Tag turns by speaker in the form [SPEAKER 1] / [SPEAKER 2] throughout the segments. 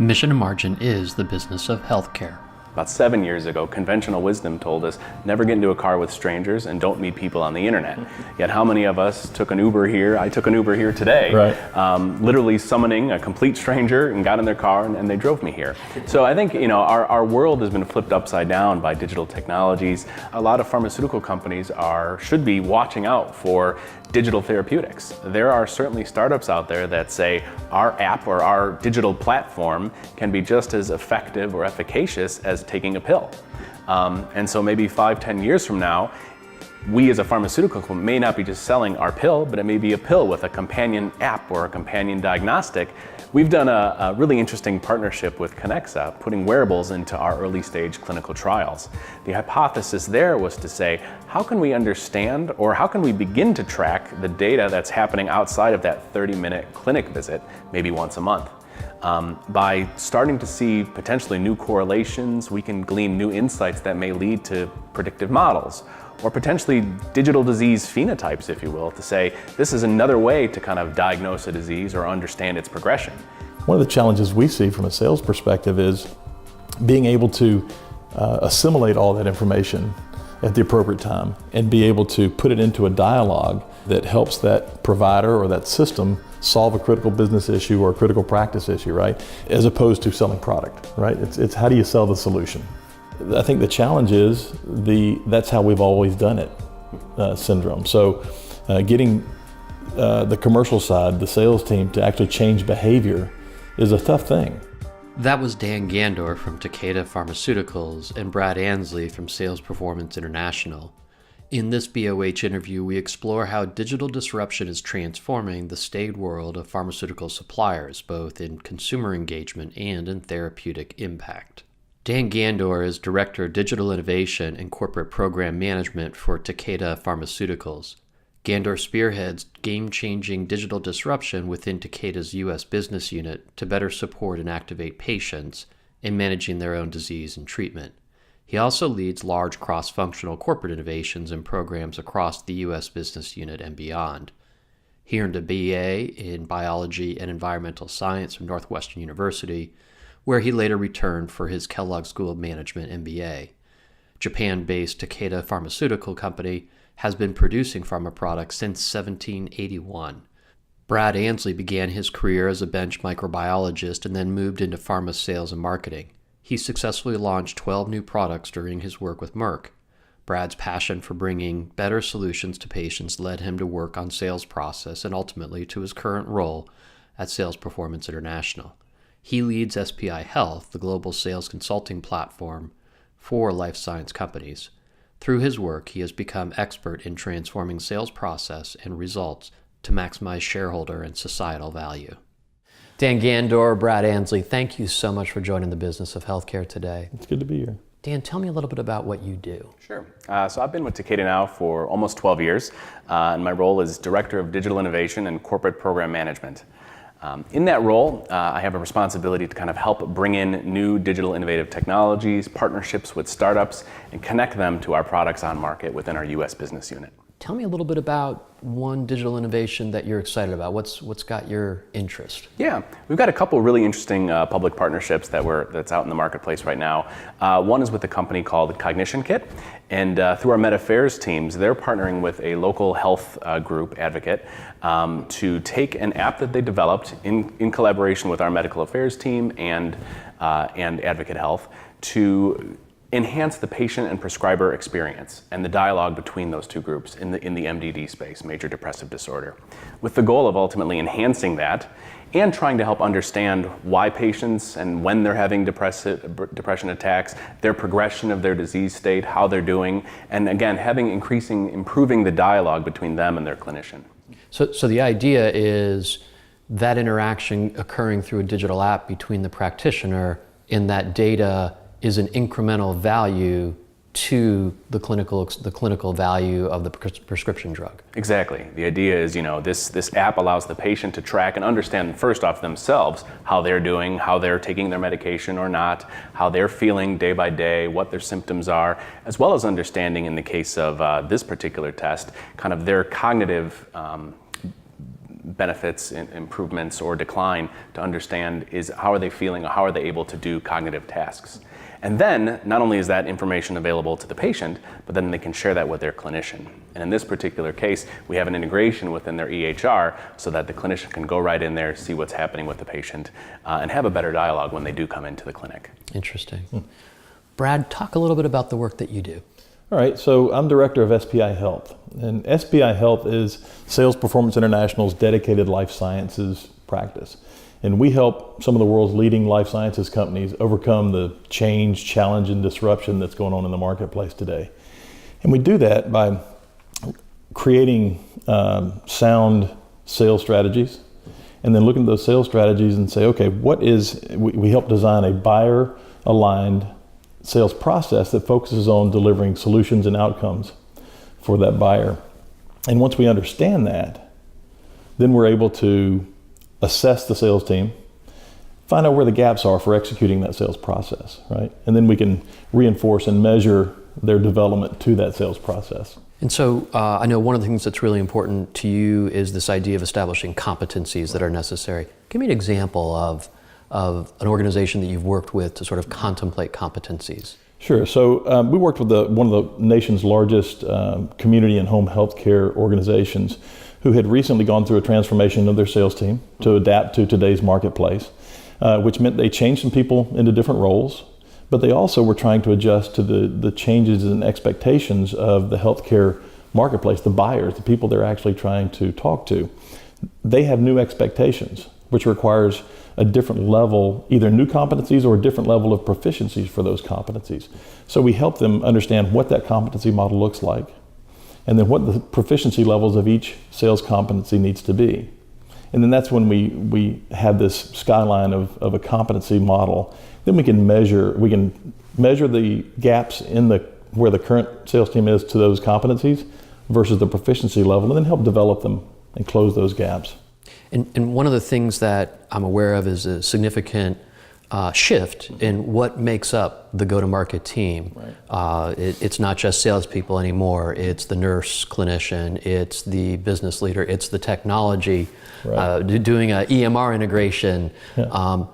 [SPEAKER 1] Mission to Margin is the business of healthcare.
[SPEAKER 2] About 7 years ago, conventional wisdom told us never get into a car with strangers and don't meet people on the internet. Yet how many of us took an Uber here? I took an Uber here today,
[SPEAKER 3] right.
[SPEAKER 2] Literally summoning a complete stranger and got in their car and they drove me here. So I think our world has been flipped upside down by digital technologies. A lot of pharmaceutical companies should be watching out for digital therapeutics. There are certainly startups out there that say our app or our digital platform can be just as effective or efficacious as taking a pill. And so maybe 5-10 years from now, we as a pharmaceutical company may not be just selling our pill, but it may be a pill with a companion app or a companion diagnostic. We've done a really interesting partnership with Conexa, putting wearables into our early stage clinical trials. The hypothesis there was to say, how can we understand or how can we begin to track the data that's happening outside of that 30-minute clinic visit, maybe once a month? By starting to see potentially new correlations, we can glean new insights that may lead to predictive models, or potentially digital disease phenotypes, if you will, to say this is another way to kind of diagnose a disease or understand its progression.
[SPEAKER 3] One of the challenges we see from a sales perspective is being able to assimilate all that information at the appropriate time and be able to put it into a dialogue that helps that provider or that system solve a critical business issue or a critical practice issue, right? As opposed to selling product, right? It's how do you sell the solution? I think the challenge is that's how we've always done it syndrome. So getting the commercial side, the sales team to actually change behavior is a tough thing.
[SPEAKER 1] That was Dan Ghandour from Takeda Pharmaceuticals and Brad Ansley from Sales Performance International. In this BOH interview, we explore how digital disruption is transforming the staid world of pharmaceutical suppliers, both in consumer engagement and in therapeutic impact. Dan Ghandour is Director of Digital Innovation and Corporate Program Management for Takeda Pharmaceuticals. Ghandour spearheads game-changing digital disruption within Takeda's U.S. business unit to better support and activate patients in managing their own disease and treatment. He also leads large cross-functional corporate innovations and programs across the U.S. business unit and beyond. He earned a BA in Biology and Environmental Science from Northwestern University, where he later returned for his Kellogg School of Management MBA. Japan-based Takeda Pharmaceutical Company has been producing pharma products since 1781. Brad Ansley began his career as a bench microbiologist and then moved into pharma sales and marketing. He successfully launched 12 new products during his work with Merck. Brad's passion for bringing better solutions to patients led him to work on sales process and ultimately to his current role at Sales Performance International. He leads SPI Health, the global sales consulting platform for life science companies. Through his work, he has become expert in transforming sales process and results to maximize shareholder and societal value. Dan Ghandour, Brad Ansley, thank you so much for joining the business of healthcare today.
[SPEAKER 3] It's good to be here.
[SPEAKER 1] Dan, tell me a little bit about what you do.
[SPEAKER 2] Sure. So I've been with Takeda now for almost 12 years, and my role is Director of Digital Innovation and Corporate Program Management. In that role, I have a responsibility to kind of help bring in new digital innovative technologies, partnerships with startups, and connect them to our products on market within our U.S. business unit.
[SPEAKER 1] Tell me a little bit about one digital innovation that you're excited about. What's got your interest?
[SPEAKER 2] Yeah, we've got a couple really interesting public partnerships that's out in the marketplace right now. One is with a company called Cognition Kit, and through our Med Affairs teams, they're partnering with a local health group advocate to take an app that they developed in collaboration with our medical affairs team and Advocate Health to enhance the patient and prescriber experience and the dialogue between those two groups in the MDD space, major depressive disorder, with the goal of ultimately enhancing that and trying to help understand why patients and when they're having depression attacks, their progression of their disease state, how they're doing, and again, improving the dialogue between them and their clinician.
[SPEAKER 1] So the idea is that interaction occurring through a digital app between the practitioner in that data is an incremental value to the clinical value of the prescription drug.
[SPEAKER 2] Exactly. The idea is, this app allows the patient to track and understand first off themselves how they're doing, how they're taking their medication or not, how they're feeling day by day, what their symptoms are, as well as understanding in the case of this particular test, kind of their cognitive benefits, improvements, or decline to understand is how are they feeling, or how are they able to do cognitive tasks. And then, not only is that information available to the patient, but then they can share that with their clinician. And in this particular case, we have an integration within their EHR so that the clinician can go right in there, see what's happening with the patient, and have a better dialogue when they do come into the clinic.
[SPEAKER 1] Interesting. Brad, talk a little bit about the work that you do.
[SPEAKER 3] All right, so I'm director of SPI Health. And SPI Health is Sales Performance International's dedicated life sciences practice. And we help some of the world's leading life sciences companies overcome the change, challenge, and disruption that's going on in the marketplace today. And we do that by creating sound sales strategies, and then looking at those sales strategies and say, okay, we help design a buyer-aligned sales process that focuses on delivering solutions and outcomes for that buyer. And once we understand that, then we're able to assess the sales team, find out where the gaps are for executing that sales process, right? And then we can reinforce and measure their development to that sales process.
[SPEAKER 1] And so I know one of the things that's really important to you is this idea of establishing competencies that are necessary. Give me an example of an organization that you've worked with to sort of contemplate competencies.
[SPEAKER 3] Sure. So we worked with one of the nation's largest community and home health care organizations who had recently gone through a transformation of their sales team to adapt to today's marketplace, which meant they changed some people into different roles, but they also were trying to adjust to the changes and expectations of the healthcare marketplace, the buyers, the people they're actually trying to talk to. They have new expectations, which requires a different level, either new competencies or a different level of proficiencies for those competencies. So we help them understand what that competency model looks like, and then what the proficiency levels of each sales competency needs to be. And then that's when we have this skyline of a competency model. Then we can measure the gaps in where the current sales team is to those competencies versus the proficiency level, and then help develop them and close those gaps.
[SPEAKER 1] And one of the things that I'm aware of is a significant shift in what makes up the go-to-market team. Right. It's not just salespeople anymore. It's the nurse clinician, it's the business leader, it's the technology, right. Doing an EMR integration. Yeah. Are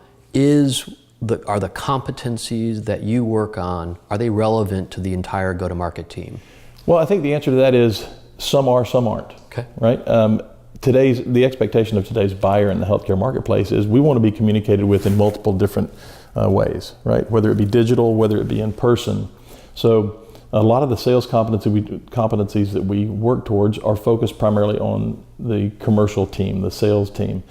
[SPEAKER 1] the competencies that you work on, are they relevant to the entire go-to-market team?
[SPEAKER 3] Well, I think the answer to that is some are, some aren't.
[SPEAKER 1] Okay.
[SPEAKER 3] Right? The expectation of today's buyer in the healthcare marketplace is we want to be communicated with in multiple different ways, right? Whether it be digital, whether it be in person. So a lot of the sales competencies that we work towards are focused primarily on the commercial team, the sales team.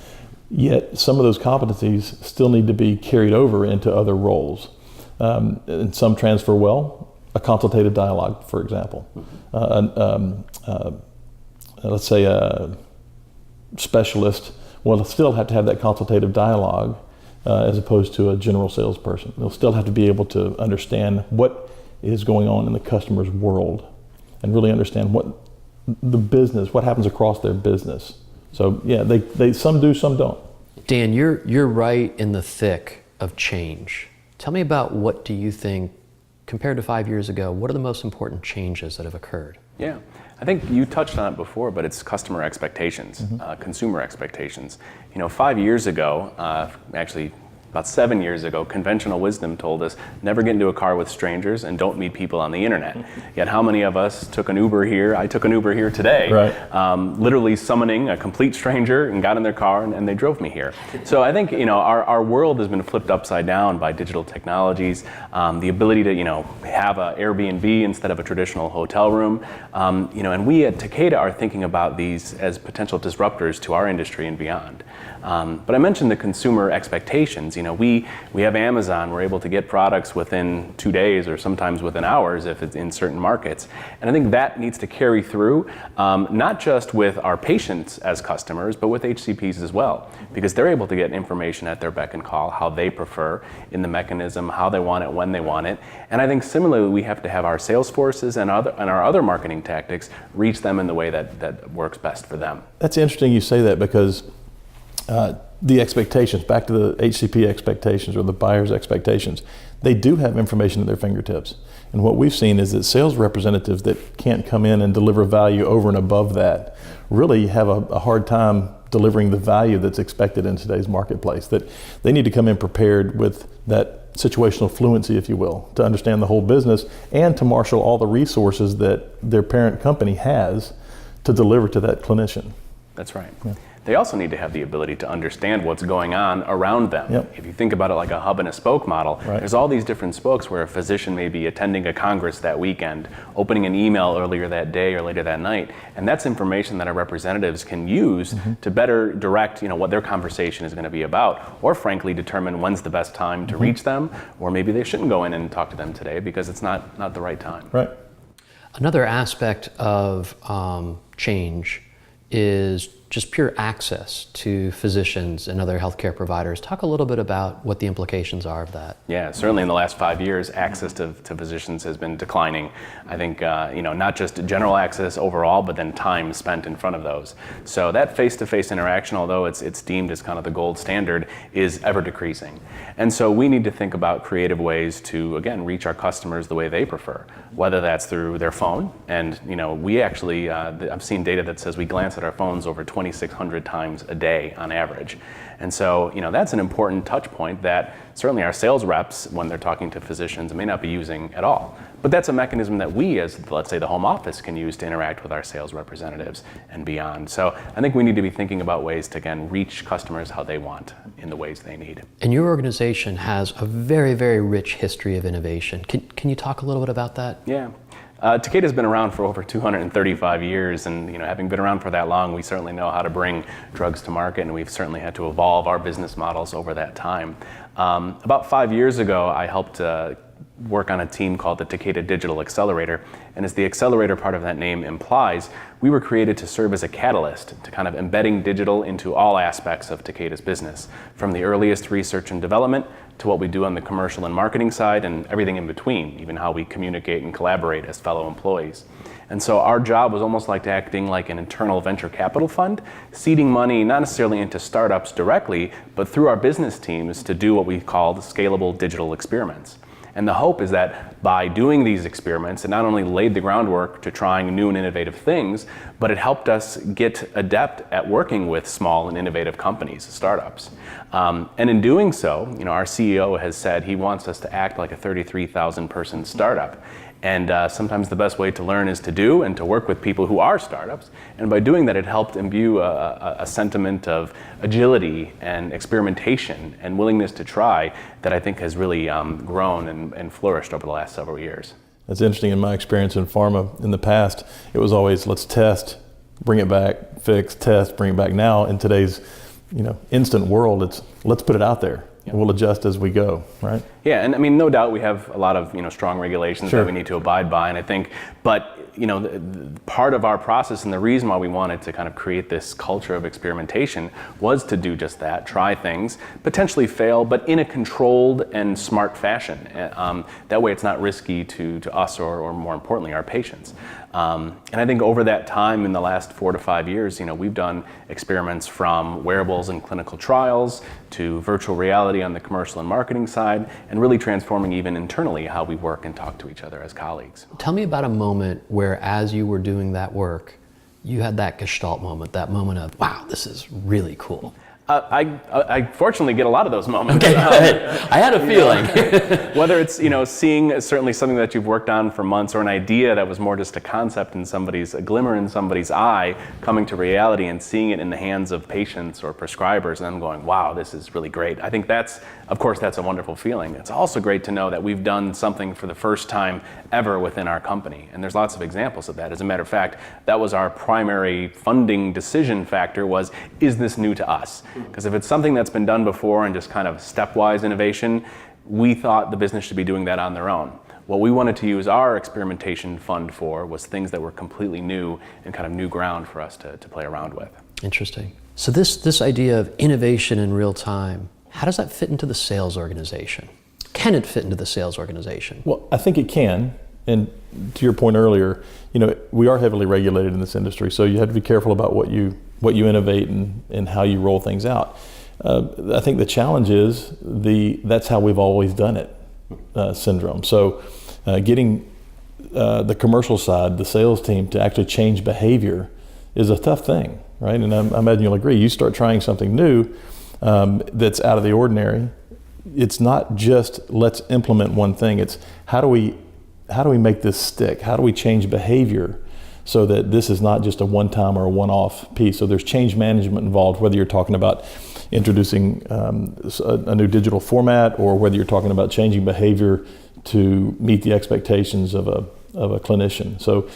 [SPEAKER 3] Yet some of those competencies still need to be carried over into other roles. And some transfer well. A consultative dialogue, for example. Let's say a specialist will still have to have that consultative dialogue as opposed to a general salesperson. They'll still have to be able to understand what is going on in the customer's world and really understand what happens across their business. So yeah, they some do, some don't.
[SPEAKER 1] Dan, you're right in the thick of change. Tell me about what do you think, compared to 5 years ago, what are the most important changes that have occurred?
[SPEAKER 2] Yeah. I think you touched on it before, but it's customer expectations, consumer expectations. 5 years ago, actually about 7 years ago, conventional wisdom told us never get into a car with strangers and don't meet people on the internet. Yet how many of us took an Uber here? I took an Uber here today, right. Literally summoning a complete stranger and got in their car and they drove me here. So I think our world has been flipped upside down by digital technologies, the ability to have an Airbnb instead of a traditional hotel room, and we at Takeda are thinking about these as potential disruptors to our industry and beyond. But I mentioned the consumer expectations. We have Amazon. We're able to get products within 2 days or sometimes within hours if it's in certain markets. And I think that needs to carry through, not just with our patients as customers, but with HCPs as well, because they're able to get information at their beck and call, how they prefer in the mechanism, how they want it, when they want it. And I think similarly, we have to have our sales forces and our other marketing tactics reach them in the way that works best for them.
[SPEAKER 3] That's interesting you say that, because the expectations, back to the HCP expectations or the buyer's expectations, they do have information at their fingertips. And what we've seen is that sales representatives that can't come in and deliver value over and above that really have a hard time delivering the value that's expected in today's marketplace. That they need to come in prepared with that situational fluency, if you will, to understand the whole business and to marshal all the resources that their parent company has to deliver to that clinician.
[SPEAKER 2] That's right.
[SPEAKER 3] Yeah.
[SPEAKER 2] They also need to have the ability to understand what's going on around them.
[SPEAKER 3] Yep.
[SPEAKER 2] If you think about it like a hub and a spoke model,
[SPEAKER 3] Right.
[SPEAKER 2] there's all these different spokes where a physician may be attending a congress that weekend, opening an email earlier that day or later that night, and that's information that our representatives can use to better direct, what their conversation is going to be about, or frankly determine when's the best time to reach them, or maybe they shouldn't go in and talk to them today because it's not the right time.
[SPEAKER 3] Right.
[SPEAKER 1] Another aspect of change is just pure access to physicians and other healthcare providers. Talk a little bit about what the implications are of that.
[SPEAKER 2] Yeah, certainly in the last 5 years, access to physicians has been declining. I think, not just general access overall, but then time spent in front of those. So that face-to-face interaction, although it's deemed as kind of the gold standard, is ever decreasing. And so we need to think about creative ways to, again, reach our customers the way they prefer, whether that's through their phone. And, we actually, I've seen data that says we glance at our phones over 2,600 times a day on average. And so, that's an important touch point that certainly our sales reps, when they're talking to physicians, may not be using at all. But that's a mechanism that we, as let's say the home office, can use to interact with our sales representatives and beyond. So I think we need to be thinking about ways to, again, reach customers how they want in the ways they need.
[SPEAKER 1] And your organization has a very, very rich history of innovation. Can you talk a little bit about that?
[SPEAKER 2] Yeah. Takeda's been around for over 235 years, and having been around for that long, we certainly know how to bring drugs to market, and we've certainly had to evolve our business models over that time. About 5 years ago, I helped work on a team called the Takeda Digital Accelerator, and as the accelerator part of that name implies, we were created to serve as a catalyst to kind of embedding digital into all aspects of Takeda's business, from the earliest research and development to what we do on the commercial and marketing side and everything in between, even how we communicate and collaborate as fellow employees. And so our job was almost like acting like an internal venture capital fund, seeding money not necessarily into startups directly, but through our business teams to do what we called scalable digital experiments. And the hope is that by doing these experiments, it not only laid the groundwork to trying new and innovative things, but it helped us get adept at working with small and innovative companies, startups. And in doing so, our CEO has said he wants us to act like a 33,000 person startup. And sometimes the best way to learn is to do and to work with people who are startups. And by doing that, it helped imbue a sentiment of agility and experimentation and willingness to try that I think has really grown and flourished over the last several years.
[SPEAKER 3] That's interesting. In my experience in pharma in the past, it was always let's test, bring it back, fix, test, bring it back. Now in today's instant world, it's let's put it out there. And we'll adjust as we go, right?
[SPEAKER 2] Yeah, and I mean, no doubt we have a lot of strong regulations
[SPEAKER 3] Sure.
[SPEAKER 2] that we need to abide by, and I think, but part of our process and the reason why we wanted to kind of create this culture of experimentation was to do just that, try things, potentially fail, but in a controlled and smart fashion. That way it's not risky to us or more importantly, our patients. And I think over that time, in the last 4 to 5 years, we've done experiments from wearables and clinical trials to virtual reality on the commercial and marketing side, and really transforming even internally how we work and talk to each other as colleagues.
[SPEAKER 1] Tell me about a moment where, as you were doing that work, you had that gestalt moment, that moment of, wow, this is really cool.
[SPEAKER 2] I fortunately get a lot of those moments.
[SPEAKER 1] Okay, I had a feeling.
[SPEAKER 2] Whether it's seeing certainly something that you've worked on for months, or an idea that was more just a concept in a glimmer in somebody's eye, coming to reality and seeing it in the hands of patients or prescribers, and them going, wow, this is really great. I think that's a wonderful feeling. It's also great to know that we've done something for the first time ever within our company, and there's lots of examples of that. As a matter of fact, that was our primary funding decision factor was, is this new to us? Because if it's something that's been done before and just kind of stepwise innovation, we thought the business should be doing that on their own. What we wanted to use our experimentation fund for was things that were completely new and kind of new ground for us to play around with.
[SPEAKER 1] Interesting. So this idea of innovation in real time, how does that fit into the sales organization? Can it fit into the sales organization?
[SPEAKER 3] Well, I think it can. And to your point earlier, we are heavily regulated in this industry, so you have to be careful about what you innovate and how you roll things out. I think the challenge is that's how we've always done it syndrome. So getting the commercial side, the sales team, to actually change behavior is a tough thing. right? And I imagine you'll agree, you start trying something new that's out of the ordinary. It's not just let's implement one thing, it's how do we make this stick? How do we change behavior so that this is not just a one-time or a one-off piece? So there's change management involved, whether you're talking about introducing a new digital format or whether you're talking about changing behavior to meet the expectations of a clinician. So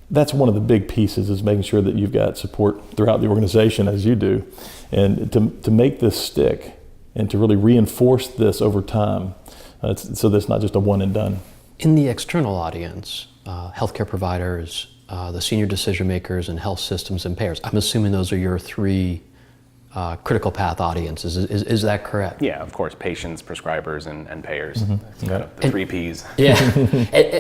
[SPEAKER 3] that's one of the big pieces, is making sure that you've got support throughout the organization, as you do, and to make this stick and to really reinforce this over time, so that's not just a one and done.
[SPEAKER 1] In the external audience, healthcare providers, the senior decision makers and health systems and payers, I'm assuming those are your three critical path audiences. Is that correct?
[SPEAKER 2] Yeah, of course, patients, prescribers, and payers. That's kind of the three Ps.
[SPEAKER 1] Yeah.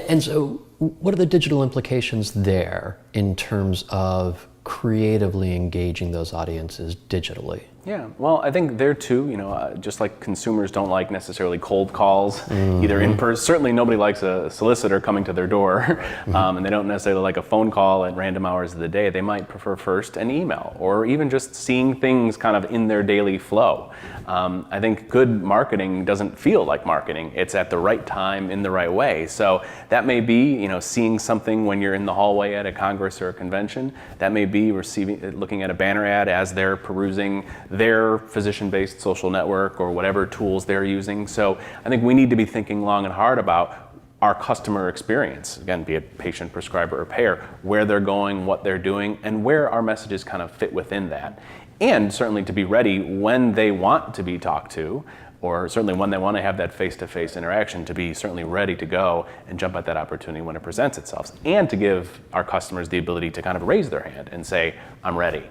[SPEAKER 1] and so what are the digital implications there in terms of creatively engaging those audiences digitally?
[SPEAKER 2] Yeah, well, I think there too, just like consumers don't like necessarily cold calls, either in person. Certainly nobody likes a solicitor coming to their door, and they don't necessarily like a phone call at random hours of the day. They might prefer first an email, or even just seeing things kind of in their daily flow. I think good marketing doesn't feel like marketing. It's at the right time in the right way. So that may be, seeing something when you're in the hallway at a congress or a convention. That may be looking at a banner ad as they're perusing their physician-based social network or whatever tools they're using. So I think we need to be thinking long and hard about our customer experience, again, be it patient, prescriber, or payer, where they're going, what they're doing, and where our messages kind of fit within that. And certainly to be ready when they want to be talked to, or certainly when they want to have that face-to-face interaction, to be certainly ready to go and jump at that opportunity when it presents itself, and to give our customers the ability to kind of raise their hand and say, I'm ready.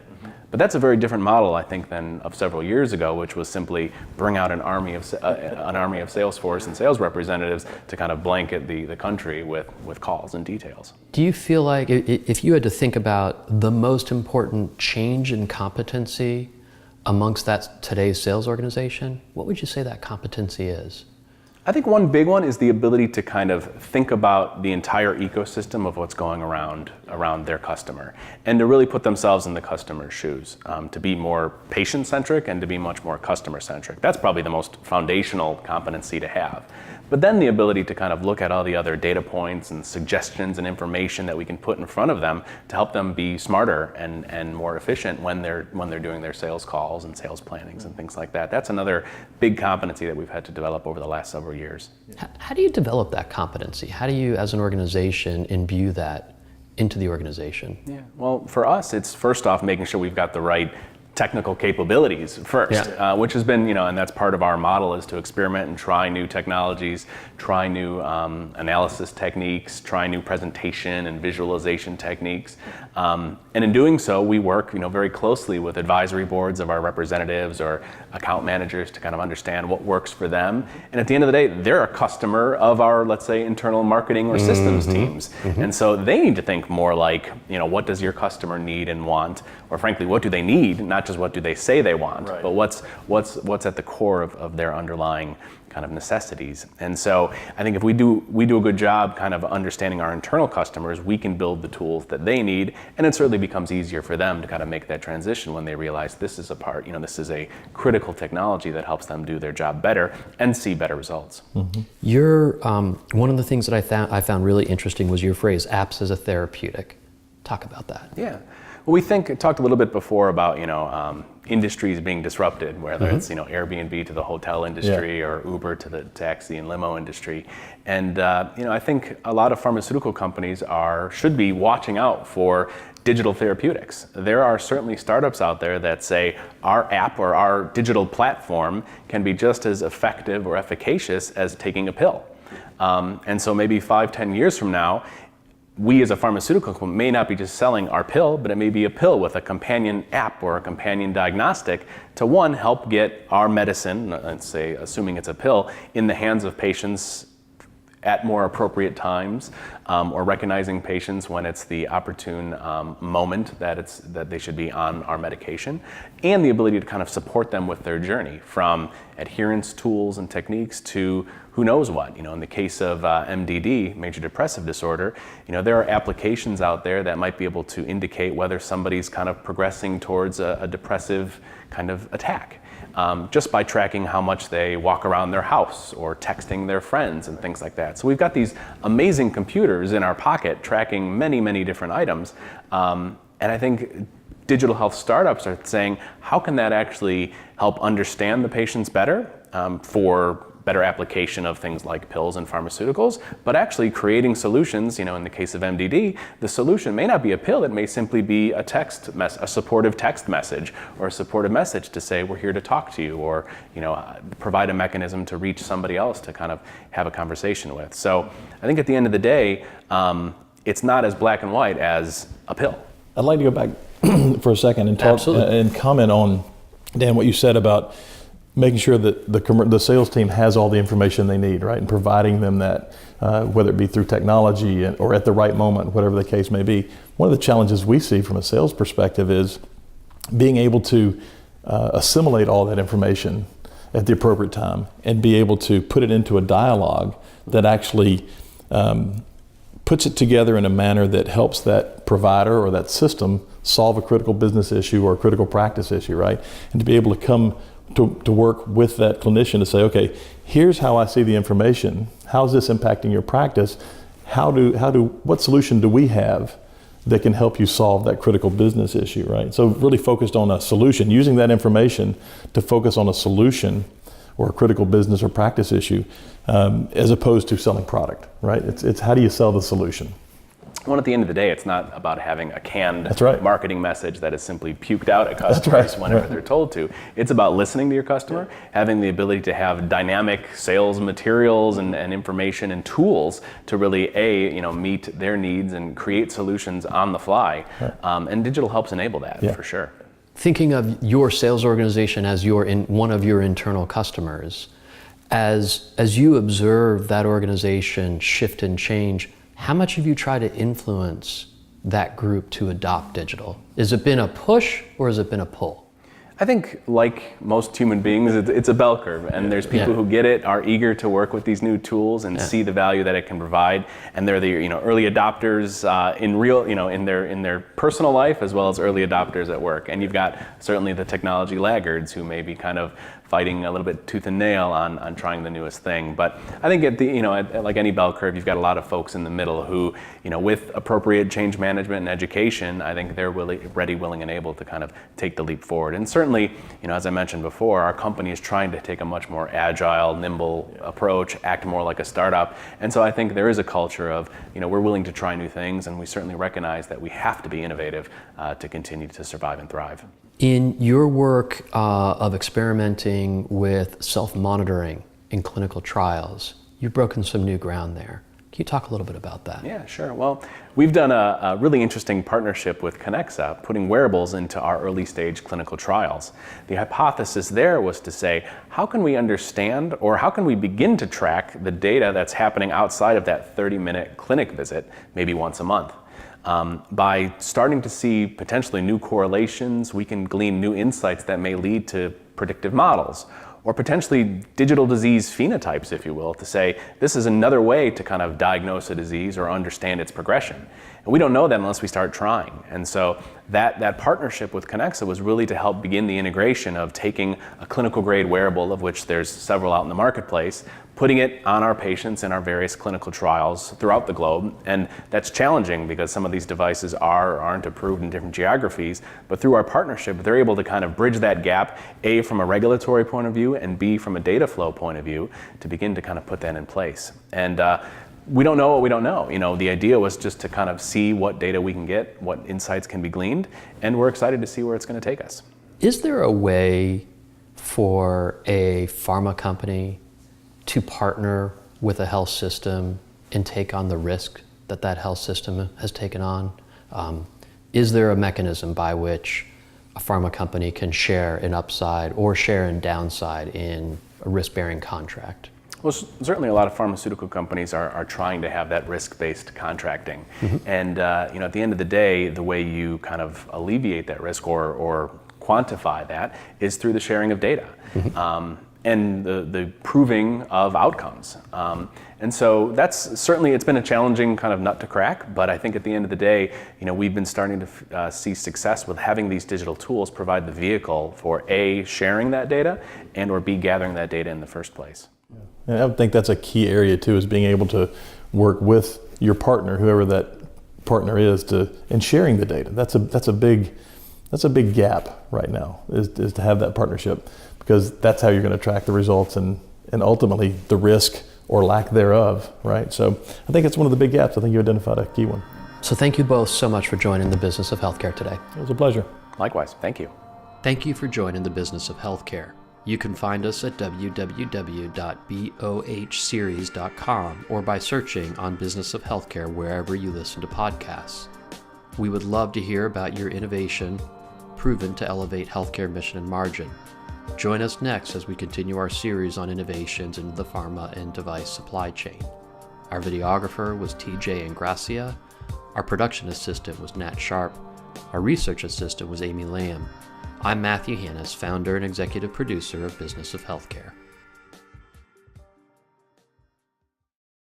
[SPEAKER 2] But that's a very different model, I think, than of several years ago, which was simply bring out an army of Salesforce and sales representatives to kind of blanket the country with calls and details.
[SPEAKER 1] Do you feel like if you had to think about the most important change in competency amongst today's sales organization, what would you say that competency is?
[SPEAKER 2] I think one big one is the ability to kind of think about the entire ecosystem of what's going around their customer, and to really put themselves in the customer's shoes, to be more patient-centric and to be much more customer-centric. That's probably the most foundational competency to have. But then the ability to kind of look at all the other data points and suggestions and information that we can put in front of them to help them be smarter and more efficient when they're doing their sales calls and sales plannings and things like that. That's another big competency that we've had to develop over the last several years.
[SPEAKER 1] How do you develop that competency? How do you, as an organization, imbue that into the organization?
[SPEAKER 2] Yeah. Well, for us, it's first off making sure we've got the right technical capabilities first, which has been, and that's part of our model, is to experiment and try new technologies, try new analysis techniques, try new presentation and visualization techniques. And in doing so, we work, very closely with advisory boards of our representatives or account managers to kind of understand what works for them. And at the end of the day, they're a customer of our, let's say, internal marketing or systems teams. And so they need to think more like, what does your customer need and want? Or frankly, what do they need? Not just what do they say they want, right, but what's at the core of their underlying kind of necessities. And so I think if we do a good job kind of understanding our internal customers, we can build the tools that they need, and it certainly becomes easier for them to kind of make that transition when they realize this is this is a critical technology that helps them do their job better and see better results.
[SPEAKER 1] You're one of the things that I found really interesting was your phrase, apps as a therapeutic. Talk about that.
[SPEAKER 2] Yeah. Well, talked a little bit before about, industries being disrupted, whether it's, Airbnb to the hotel industry or Uber to the taxi and limo industry. And, I think a lot of pharmaceutical companies should be watching out for digital therapeutics. There are certainly startups out there that say our app or our digital platform can be just as effective or efficacious as taking a pill. And so maybe 5-10 years from now, we as a pharmaceutical company may not be just selling our pill, but it may be a pill with a companion app or a companion diagnostic to, one, help get our medicine, let's say, assuming it's a pill, in the hands of patients at more appropriate times, or recognizing patients when it's the opportune moment that they should be on our medication, and the ability to kind of support them with their journey from adherence tools and techniques to who knows what. In the case of MDD, major depressive disorder, there are applications out there that might be able to indicate whether somebody's kind of progressing towards a depressive kind of attack. Just by tracking how much they walk around their house or texting their friends and things like that. So we've got these amazing computers in our pocket tracking many, many different items. And I think digital health startups are saying, how can that actually help understand the patients better for better application of things like pills and pharmaceuticals, but actually creating solutions. In the case of MDD, the solution may not be a pill, it may simply be a supportive text message, or a supportive message to say, we're here to talk to you, or provide a mechanism to reach somebody else to kind of have a conversation with. So I think at the end of the day, it's not as black and white as a pill.
[SPEAKER 3] I'd like to go back for a second and talk and comment on, Dan, what you said about making sure that the sales team has all the information they need, right, and providing them that, whether it be through technology or at the right moment, whatever the case may be. One of the challenges we see from a sales perspective is being able to assimilate all that information at the appropriate time and be able to put it into a dialogue that actually puts it together in a manner that helps that provider or that system solve a critical business issue or a critical practice issue, right? And to be able to come to work with that clinician to say, okay, here's how I see the information. How's this impacting your practice? What solution do we have that can help you solve that critical business issue, right? So really focused on a solution, using that information to focus on a solution or a critical business or practice issue, as opposed to selling product, right? It's how do you sell the solution?
[SPEAKER 2] Well, at the end of the day, it's not about having a canned marketing message that is simply puked out at customers whenever they're told to. It's about listening to your customer, having the ability to have dynamic sales materials and information and tools to really meet their needs and create solutions on the fly. And digital helps enable that for sure.
[SPEAKER 1] Thinking of your sales organization as one of your internal customers, as you observe that organization shift and change, how much have you tried to influence that group to adopt digital? Has it been a push or has it been a pull?
[SPEAKER 2] I think, like most human beings, it's a bell curve, and there's people who get it, are eager to work with these new tools and see the value that it can provide, and they're the early adopters in their personal life as well as early adopters at work. And you've got certainly the technology laggards who may be kind of fighting a little bit tooth and nail on trying the newest thing. But I think like any bell curve, you've got a lot of folks in the middle who, with appropriate change management and education, I think they're ready, willing, and able to kind of take the leap forward. And certainly, as I mentioned before, our company is trying to take a much more agile, nimble approach, act more like a startup. And so I think there is a culture of, we're willing to try new things, and we certainly recognize that we have to be innovative to continue to survive and thrive.
[SPEAKER 1] In your work of experimenting with self-monitoring in clinical trials, you've broken some new ground there. Can you talk a little bit about that?
[SPEAKER 2] Yeah, sure. Well, we've done a really interesting partnership with Conexa, putting wearables into our early stage clinical trials. The hypothesis there was to say, how can we understand, or how can we begin to track the data that's happening outside of that 30-minute clinic visit, maybe once a month? By starting to see potentially new correlations, we can glean new insights that may lead to predictive models, or potentially digital disease phenotypes, if you will, to say this is another way to kind of diagnose a disease or understand its progression. And we don't know that unless we start trying. And so that partnership with Conexa was really to help begin the integration of taking a clinical grade wearable, of which there's several out in the marketplace, putting it on our patients in our various clinical trials throughout the globe. And that's challenging because some of these devices aren't approved in different geographies. But through our partnership, they're able to kind of bridge that gap, A, from a regulatory point of view, and B, from a data flow point of view, to begin to kind of put that in place. And we don't know what we don't know. The idea was just to kind of see what data we can get, what insights can be gleaned, and we're excited to see where it's going to take us.
[SPEAKER 1] Is there a way for a pharma company to partner with a health system and take on the risk that health system has taken on? Is there a mechanism by which a pharma company can share an upside or share a downside in a risk-bearing contract?
[SPEAKER 2] Well, certainly a lot of pharmaceutical companies are trying to have that risk-based contracting. And at the end of the day, the way you kind of alleviate that risk or quantify that is through the sharing of data. And the proving of outcomes. And so that's certainly, it's been a challenging kind of nut to crack, but I think at the end of the day, we've been starting to see success with having these digital tools provide the vehicle for A, sharing that data, and or B, gathering that data in the first place.
[SPEAKER 3] And I would think that's a key area too, is being able to work with your partner, whoever that partner is, in sharing the data. That's a big gap right now, is to have that partnership, because that's how you're going to track the results and ultimately the risk or lack thereof, right? So I think it's one of the big gaps. I think you identified a key one.
[SPEAKER 1] So thank you both so much for joining the Business of Healthcare today.
[SPEAKER 3] It was a pleasure.
[SPEAKER 2] Likewise, thank you.
[SPEAKER 1] Thank you for joining the Business of Healthcare. You can find us at www.bohseries.com or by searching on Business of Healthcare wherever you listen to podcasts. We would love to hear about your innovation proven to elevate healthcare mission and margin. Join us next as we continue our series on innovations in the pharma and device supply chain. Our videographer was TJ Ingracia. Our production assistant was Nat Sharp. Our research assistant was Amy Lamb. I'm Matthew Hannes, founder and executive producer of Business of Healthcare.